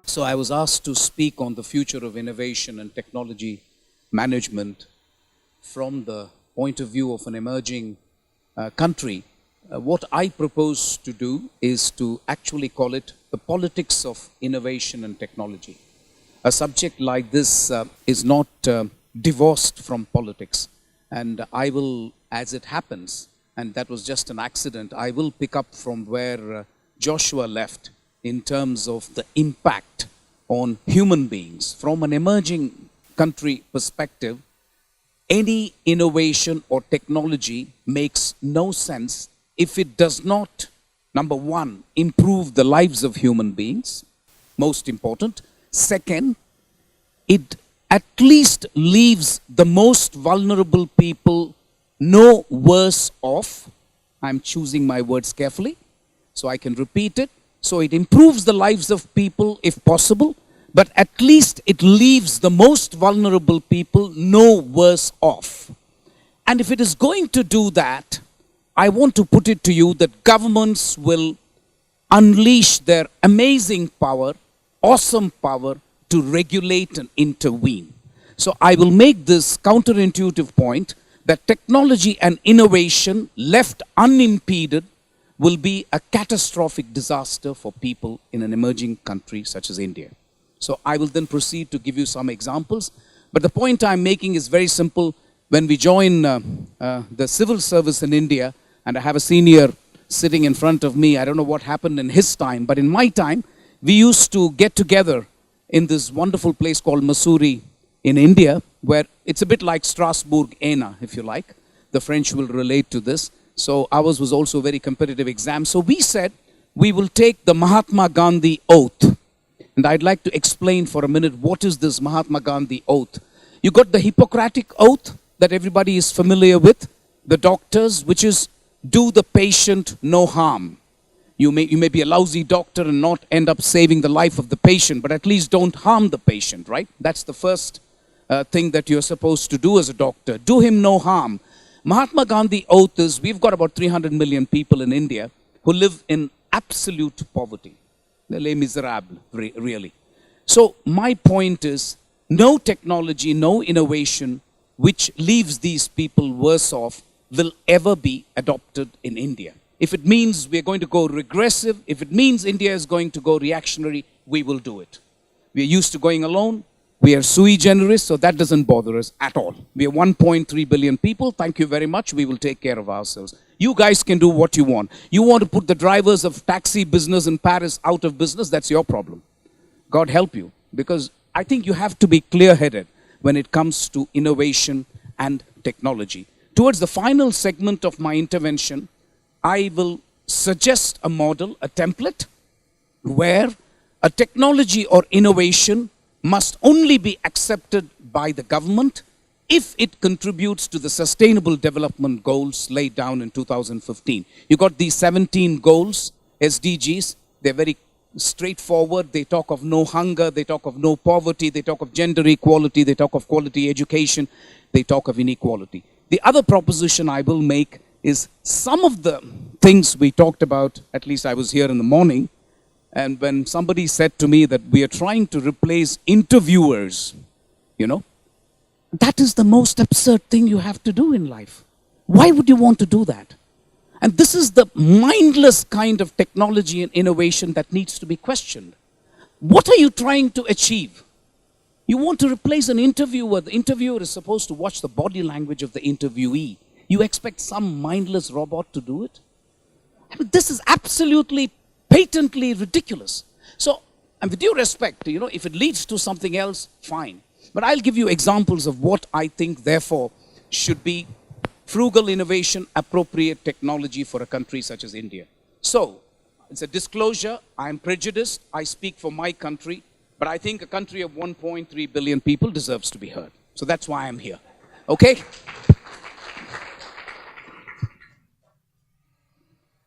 So I was asked to speak on the future of innovation and technology management from the point of view of an emerging country. What I propose to do is to actually call it the politics of innovation and technology. A subject like this is not divorced from politics. And I will, as it happens, and that was just an accident, I will pick up from where Joshua left in terms of the impact on human beings. From an emerging country perspective, any innovation or technology makes no sense if it does not, number one, improve the lives of human beings, most important. Second, it at least leaves the most vulnerable people no worse off. I'm choosing my words carefully so I can repeat it. So it improves the lives of people if possible, but at least it leaves the most vulnerable people no worse off. And if it is going to do that, I want to put it to you that governments will unleash their amazing power, awesome power to regulate and intervene. So I will make this counterintuitive point that technology and innovation left unimpeded will be a catastrophic disaster for people in an emerging country such as India. So I will then proceed to give you some examples. But the point I'm making is very simple. When we join the civil service in India, and I have a senior sitting in front of me, I don't know what happened in his time, but in my time, we used to get together in this wonderful place called Mussoorie in India, where it's a bit like Strasbourg, Ena, if you like. The French will relate to this. So ours was also a very competitive exam. So we said we will take the Mahatma Gandhi oath. And I'd like to explain for a minute what is this Mahatma Gandhi oath. You got the Hippocratic oath that everybody is familiar with, the doctors, which is do the patient no harm. You may be a lousy doctor and not end up saving the life of the patient, but at least don't harm the patient, right? That's the first thing that you're supposed to do as a doctor. Do him no harm. Mahatma Gandhi oath is, we've got about 300 million people in India who live in absolute poverty. Les miserables, really. So my point is, no technology, no innovation which leaves these people worse off will ever be adopted in India. If it means we're going to go regressive, if it means India is going to go reactionary, we will do it. We're used to going alone. We are sui generis, so that doesn't bother us at all. We are 1.3 billion people. Thank you very much. We will take care of ourselves. You guys can do what you want. You want to put the drivers of taxi business in Paris out of business, that's your problem. God help you. Because I think you have to be clear-headed when it comes to innovation and technology. Towards the final segment of my intervention, I will suggest a model, a template, where a technology or innovation must only be accepted by the government if it contributes to the sustainable development goals laid down in 2015. You got these 17 goals, SDGs. They're very straightforward. They talk of no hunger, they talk of no poverty, they talk of gender equality, they talk of quality education, they talk of inequality. The other proposition I will make is some of the things we talked about, at least I was here in the morning, and when somebody said to me that we are trying to replace interviewers, you know, that is the most absurd thing you have to do in life. Why would you want to do that? And this is the mindless kind of technology and innovation that needs to be questioned. What are you trying to achieve? You want to replace an interviewer. The interviewer is supposed to watch the body language of the interviewee. You expect some mindless robot to do it? I mean, this is absolutely, patently ridiculous. So, and with due respect, you know, if it leads to something else, fine. But I'll give you examples of what I think, therefore, should be frugal innovation, appropriate technology for a country such as India. So, it's a disclosure. I'm prejudiced. I speak for my country. But I think a country of 1.3 billion people deserves to be heard. So that's why I'm here. Okay?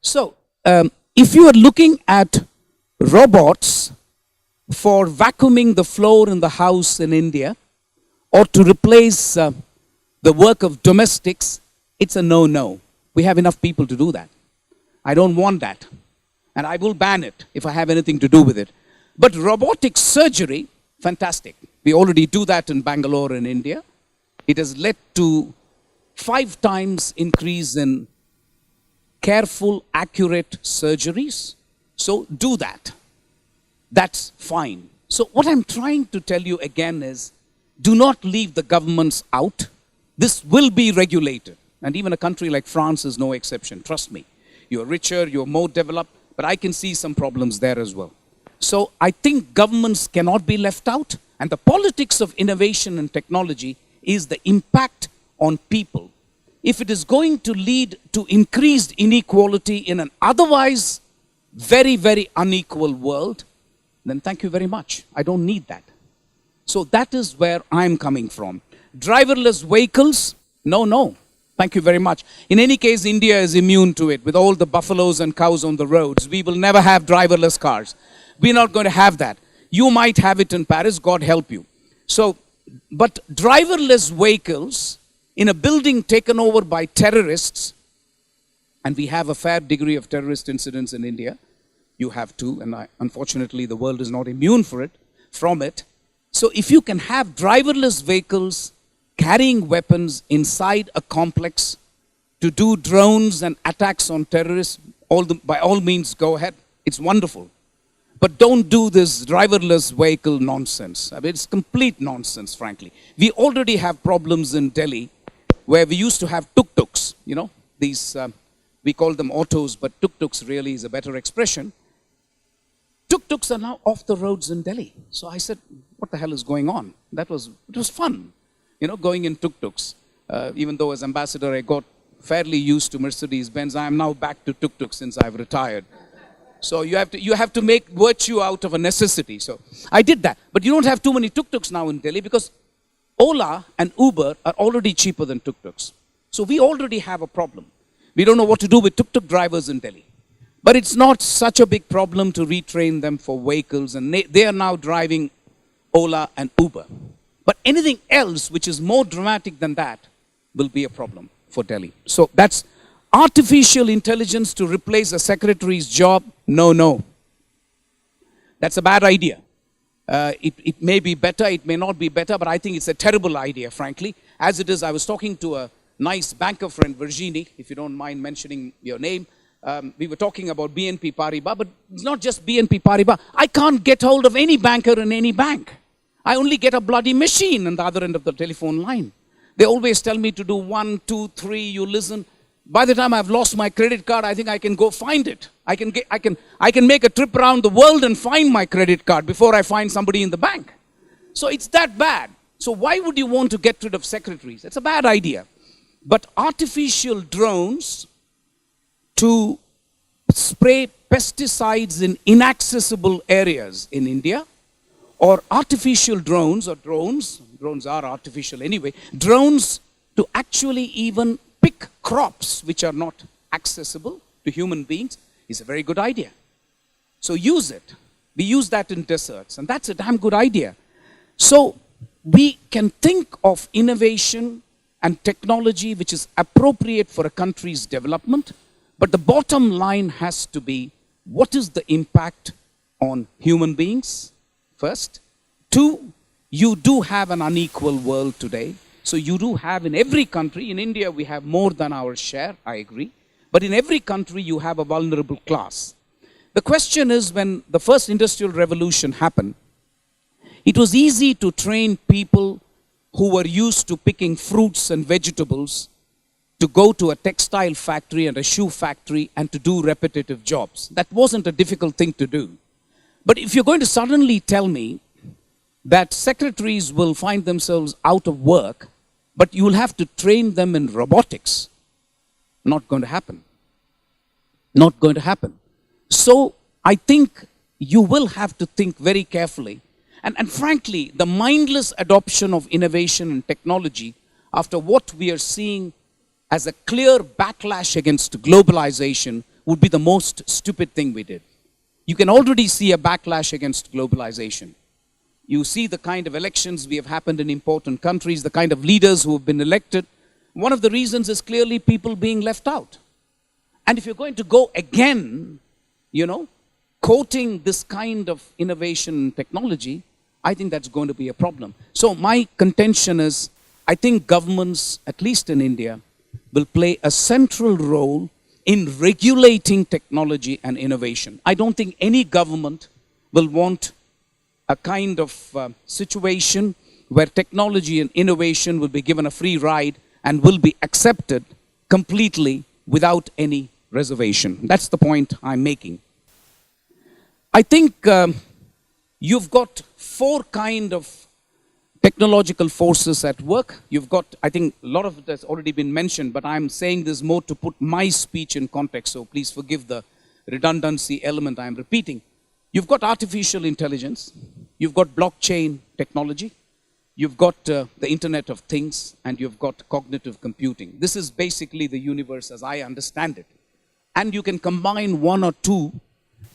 So, if you are looking at robots for vacuuming the floor in the house in India, or to replace the work of domestics, it's a no-no. We have enough people to do that. I don't want that. And I will ban it if I have anything to do with it. But robotic surgery, fantastic. We already do that in Bangalore in India. It has led to 5 times increase in careful, accurate surgeries. So do that. That's fine. So what I'm trying to tell you again is, do not leave the governments out. This will be regulated. And even a country like France is no exception. Trust me. You're richer, you're more developed, but I can see some problems there as well. So I think governments cannot be left out. And the politics of innovation and technology is the impact on people. If it is going to lead to increased inequality in an otherwise very, very unequal world, then thank you very much. I don't need that. So that is where I'm coming from. Driverless vehicles, no. Thank you very much. In any case, India is immune to it. With all the buffaloes and cows on the roads, we will never have driverless cars. We're not going to have that. You might have it in Paris, God help you. So, but driverless vehicles in a building taken over by terrorists, and we have a fair degree of terrorist incidents in India, you have too, and unfortunately the world is not immune from it. So if you can have driverless vehicles carrying weapons inside a complex to do drones and attacks on terrorists, by all means go ahead. It's wonderful. But don't do this driverless vehicle nonsense. I mean, it's complete nonsense, frankly. We already have problems in Delhi where we used to have tuk-tuks, you know, these, we call them autos, but tuk-tuks really is a better expression. Tuk-tuks are now off the roads in Delhi. So I said, what the hell is going on? It was fun, you know, going in tuk-tuks. Even though as ambassador I got fairly used to Mercedes-Benz, I am now back to tuk-tuk since I've retired. So you have to make virtue out of a necessity. So I did that. But you don't have too many tuk-tuks now in Delhi because Ola and Uber are already cheaper than tuk-tuks. So we already have a problem. We don't know what to do with tuk-tuk drivers in Delhi. But it's not such a big problem to retrain them for vehicles, and they are now driving Ola and Uber. But anything else which is more dramatic than that will be a problem for Delhi. So that's artificial intelligence to replace a secretary's job. No. That's a bad idea. It may be better, it may not be better, but I think it's a terrible idea, frankly. As it is, I was talking to a nice banker friend, Virginie, if you don't mind mentioning your name. We were talking about BNP Paribas, but it's not just BNP Paribas. I can't get hold of any banker in any bank. I only get a bloody machine on the other end of the telephone line. They always tell me to do 1, 2, 3, you listen. By the time I've lost my credit card, I think I can go find it. I can make a trip around the world and find my credit card before I find somebody in the bank. So it's that bad. So why would you want to get rid of secretaries? It's a bad idea. But artificial drones to spray pesticides in inaccessible areas in India, or artificial drones are artificial anyway, drones to actually even pick crops which are not accessible to human beings is a very good idea. So use it. We use that in deserts, and that's a damn good idea. So we can think of innovation and technology which is appropriate for a country's development, but the bottom line has to be, what is the impact on human beings, first? 2, you do have an unequal world today. So you do have in every country, in India we have more than our share, I agree. But in every country you have a vulnerable class. The question is, when the first industrial revolution happened, it was easy to train people who were used to picking fruits and vegetables to go to a textile factory and a shoe factory and to do repetitive jobs. That wasn't a difficult thing to do. But if you're going to suddenly tell me that secretaries will find themselves out of work, but you will have to train them in robotics, not going to happen. Not going to happen. So I think you will have to think very carefully. And frankly, the mindless adoption of innovation and technology, after what we are seeing as a clear backlash against globalization, would be the most stupid thing we did. You can already see a backlash against globalization. You see the kind of elections we have happened in important countries, the kind of leaders who have been elected. One of the reasons is clearly people being left out. And if you're going to go again, quoting this kind of innovation and technology, I think that's going to be a problem. So my contention is, I think governments, at least in India, will play a central role in regulating technology and innovation. I don't think any government will want a kind of situation where technology and innovation will be given a free ride and will be accepted completely without any reservation. That's the point I'm making. I think you've got four kind of technological forces at work. You've got, I think a lot of it has already been mentioned, but I'm saying this more to put my speech in context, so please forgive the redundancy element I'm repeating. You've got artificial intelligence, you've got blockchain technology, you've got the Internet of Things, and you've got cognitive computing. This is basically the universe as I understand it. And you can combine one or two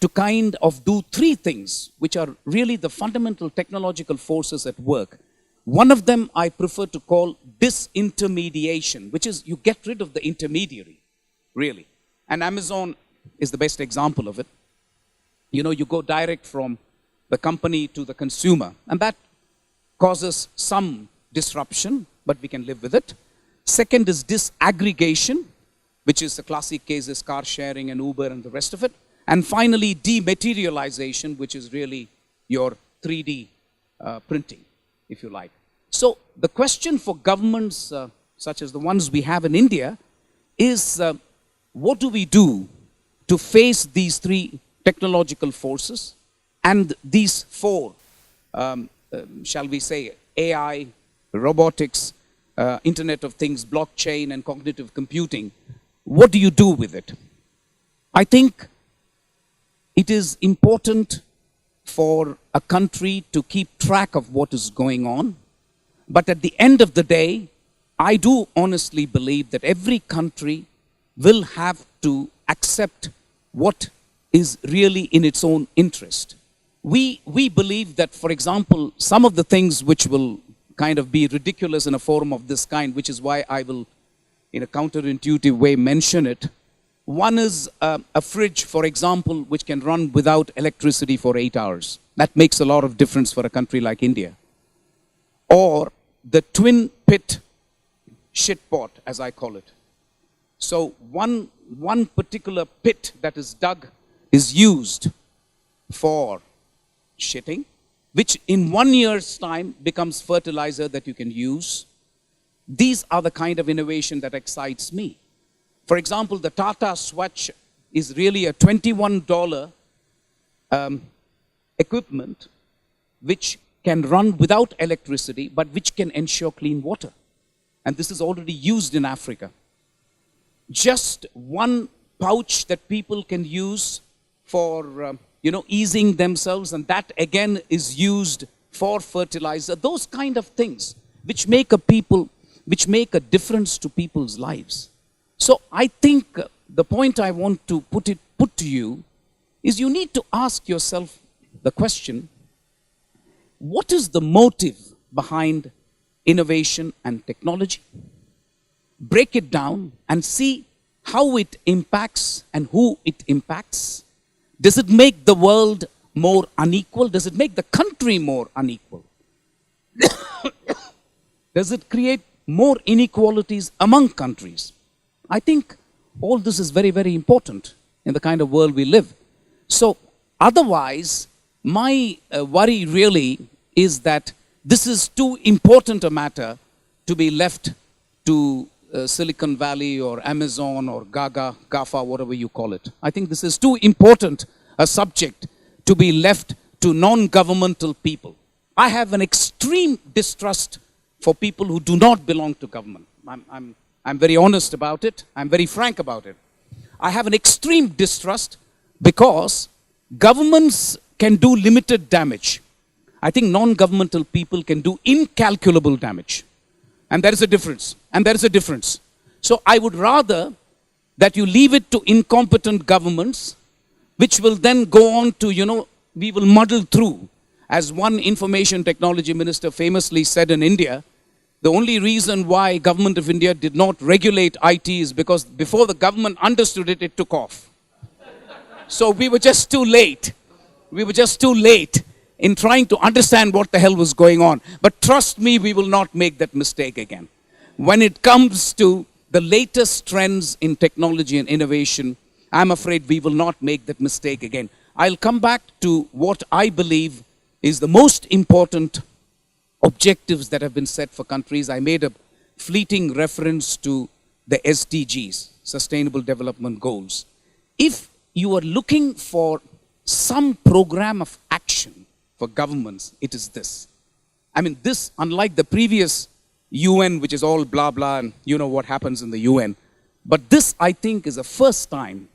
to kind of do three things, which are really the fundamental technological forces at work. One of them I prefer to call disintermediation, which is you get rid of the intermediary, really. And Amazon is the best example of it. You go direct from the company to the consumer, and that causes some disruption, but we can live with it. Second is disaggregation, which is the classic case is car sharing and Uber and the rest of it. And finally, dematerialization, which is really your 3D printing, if you like. So the question for governments such as the ones we have in India is what do we do to face these three technological forces and these four, shall we say, AI, robotics, Internet of Things, blockchain, and cognitive computing. What do you do with it? I think it is important for a country to keep track of what is going on. But at the end of the day, I do honestly believe that every country will have to accept what is really in its own interest. We believe that, for example, some of the things which will kind of be ridiculous in a forum of this kind, which is why I will, in a counterintuitive way, mention it. One is a fridge, for example, which can run without electricity for 8 hours. That makes a lot of difference for a country like India. Or the twin pit shit pot, as I call it. So one particular pit that is dug is used for shitting, which in 1 year's time becomes fertilizer that you can use. These are the kind of innovation that excites me. For example, the Tata Swatch is really a $21 equipment which can run without electricity, but which can ensure clean water. And this is already used in Africa. Just one pouch that people can use for, easing themselves, and that again is used for fertilizer. Those kind of things which make a difference to people's lives. So I think the point I want to put to you is you need to ask yourself the question, what is the motive behind innovation and technology? Break it down and see how it impacts and who it impacts. Does it make the world more unequal? Does it make the country more unequal? Does it create more inequalities among countries? I think all this is very, very important in the kind of world we live. So otherwise, my worry really is that this is too important a matter to be left to Silicon Valley or Amazon or GAFA, whatever you call it. I think this is too important a subject to be left to non-governmental people. I have an extreme distrust for people who do not belong to government. I'm very honest about it. I'm very frank about it. I have an extreme distrust because governments can do limited damage. I think non-governmental people can do incalculable damage. And there is a difference. So I would rather that you leave it to incompetent governments, which will then go on to, we will muddle through. As one information technology minister famously said in India, The only reason why government of India did not regulate IT is because before the government understood it, it took off. So we were just too late. We were just too late in trying to understand what the hell was going on. But trust me, we will not make that mistake again. When it comes to the latest trends in technology and innovation, I'm afraid we will not make that mistake again. I'll come back to what I believe is the most important objectives that have been set for countries. I made a fleeting reference to the SDGs, Sustainable Development Goals. If you are looking for some program of action for governments, it is this. I mean, this, unlike the previous UN, which is all blah, blah, and you know what happens in the UN. But this, I think, is the first time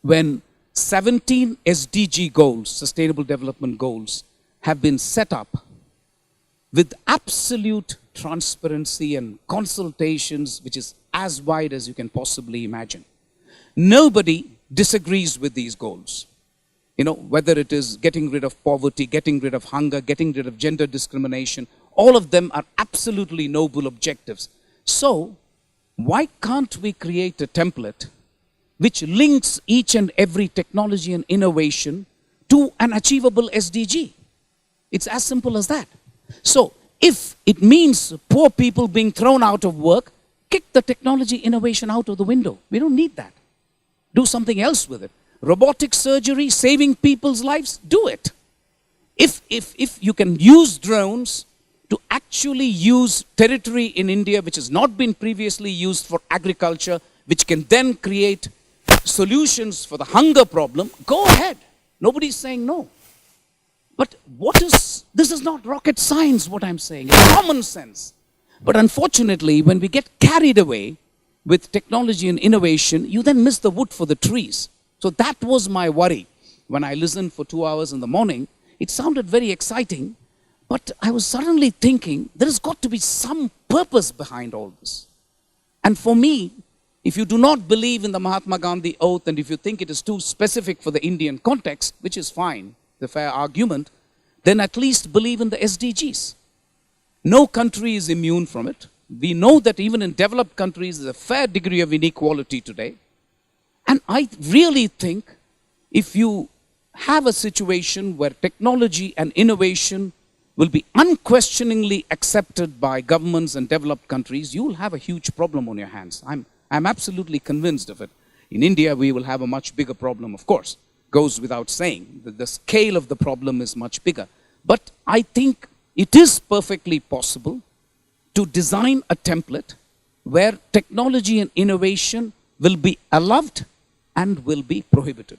when 17 SDG goals, Sustainable Development Goals, have been set up with absolute transparency and consultations, which is as wide as you can possibly imagine. Nobody disagrees with these goals. You know, whether it is getting rid of poverty, getting rid of hunger, getting rid of gender discrimination, all of them are absolutely noble objectives. So, why can't we create a template which links each and every technology and innovation to an achievable SDG? It's as simple as that. So, if it means poor people being thrown out of work, kick the technology innovation out of the window. We don't need that. Do something else with it. Robotic surgery, saving people's lives, do it. If you can use drones to actually use territory in India which has not been previously used for agriculture, which can then create solutions for the hunger problem, go ahead. Nobody's saying no. But this is not rocket science, what I'm saying. It's common sense. But unfortunately, when we get carried away with technology and innovation, you then miss the wood for the trees. So that was my worry. When I listened for 2 hours in the morning, it sounded very exciting, but I was suddenly thinking, there has got to be some purpose behind all this. And for me, if you do not believe in the Mahatma Gandhi oath, and if you think it is too specific for the Indian context, which is fine, the fair argument, then at least believe in the SDGs. No country is immune from it. We know that even in developed countries, there's a fair degree of inequality today. And I really think if you have a situation where technology and innovation will be unquestioningly accepted by governments and developed countries, you will have a huge problem on your hands. I'm absolutely convinced of it. In India, we will have a much bigger problem, of course. Goes without saying. The scale of the problem is much bigger. But I think it is perfectly possible to design a template where technology and innovation will be allowed and will be prohibited.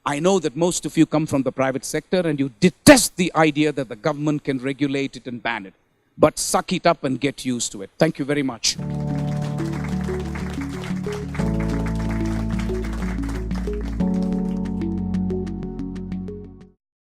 I know that most of you come from the private sector and you detest the idea that the government can regulate it and ban it. But suck it up and get used to it. Thank you very much.